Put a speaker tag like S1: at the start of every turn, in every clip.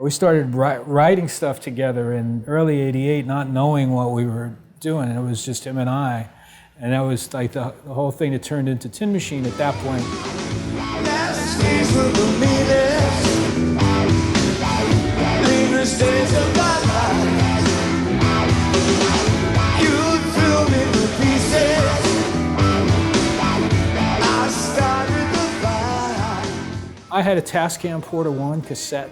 S1: we started writing stuff together in early '88, not knowing what we were doing. It was just him and I. And that was like the whole thing that turned into Tin Machine at that point. I had a Tascam Porta 1 cassette.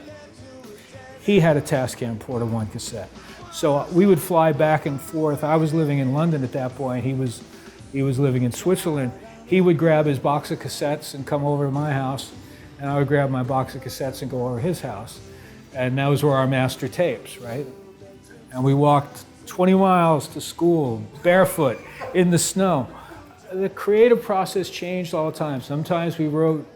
S1: He had a Tascam Porta 1 cassette. So we would fly back and forth. I was living in London at that point. He was living in Switzerland. He would grab his box of cassettes and come over to my house, and I would grab my box of cassettes and go over to his house. And those were our master tapes, right? And we walked 20 miles to school, barefoot, in the snow. The creative process changed all the time. Sometimes we wrote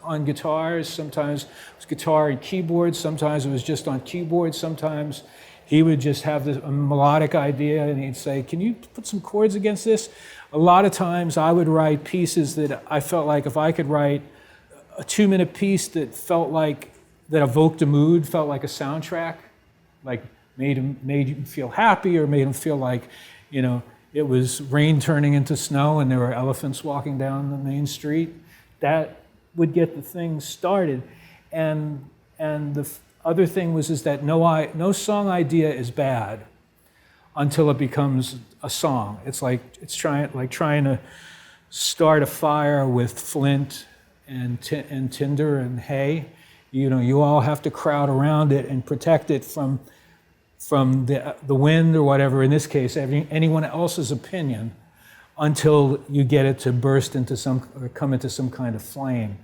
S1: on guitars, sometimes it was guitar and keyboard, sometimes it was just on keyboard, sometimes he would just have a melodic idea and he'd say, can you put some chords against this? A lot of times I would write pieces that I felt like if I could write a 2-minute piece that felt like, that evoked a mood, felt like a soundtrack, like made you feel happy or made him feel like, you know, it was rain turning into snow and there were elephants walking down the main street, that would get the thing started. And the other thing was that no song idea is bad until it becomes a song. It's like trying to start a fire with flint and tinder and hay. You know, you all have to crowd around it and protect it from the wind or whatever. In this case, anyone else's opinion, until you get it to burst into or come into some kind of flame.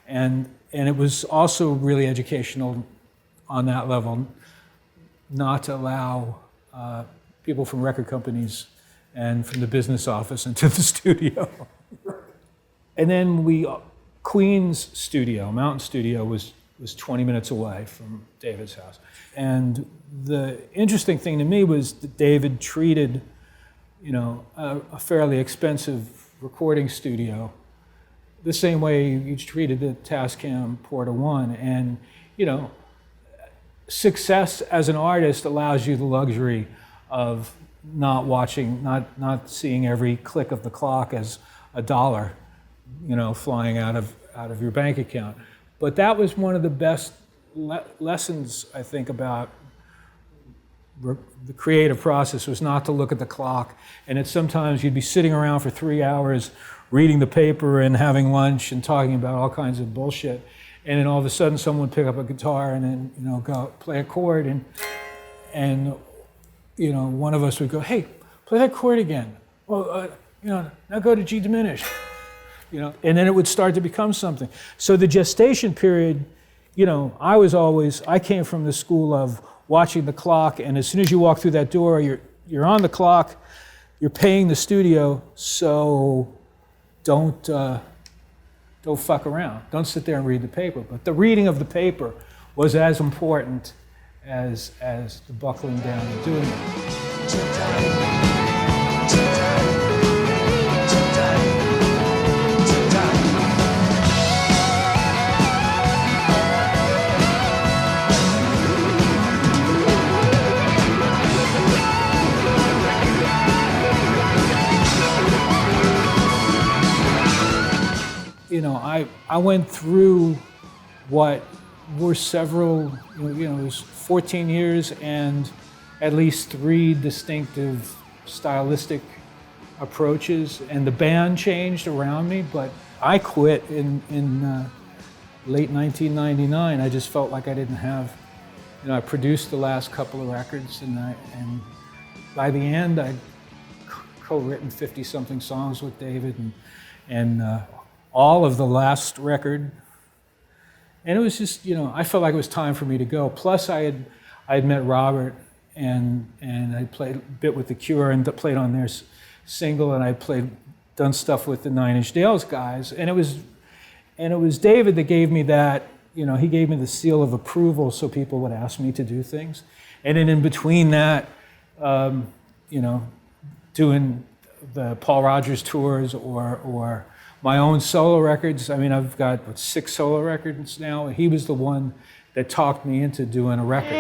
S1: And it was also really educational on that level, not to allow people from record companies and from the business office into the studio. And then Queen's studio, Mountain Studio, was 20 minutes away from David's house. And the interesting thing to me was that David treated, you know, a fairly expensive recording studio the same way you treated the Tascam Porta 1. And, you know, success as an artist allows you the luxury of not seeing every click of the clock as $1, you know, flying out of your bank account. But that was one of the best lessons, I think, about the creative process, was not to look at the clock. And that sometimes you'd be sitting around for 3 hours reading the paper and having lunch and talking about all kinds of bullshit. And then all of a sudden someone would pick up a guitar and then, you know, go play a chord, and you know, one of us would go, hey, play that chord again. Well, you know, now go to G diminished. You know, and then it would start to become something. So the gestation period, you know, I came from the school of watching the clock, and as soon as you walk through that door, you're on the clock, you're paying the studio, so don't fuck around. Don't sit there and read the paper. But the reading of the paper was as important as the buckling down and doing it. You know, I went through what were several, you know, it was 14 years and at least 3 distinctive stylistic approaches, and the band changed around me, but I quit in late 1999. I just felt like I didn't have, you know, I produced the last couple of records, and by the end I'd co-written 50-something songs with David, and all of the last record. And it was just, you know, I felt like it was time for me to go. Plus I had met Robert, and I played a bit with The Cure and played on their single, and I done stuff with the 9 Inch Nails guys. And it was David that gave me that, you know, he gave me the seal of approval so people would ask me to do things. And then in between that, you know, doing the Paul Rodgers tours or my own solo records. I mean, I've got 6 solo records now. He was the one that talked me into doing a record.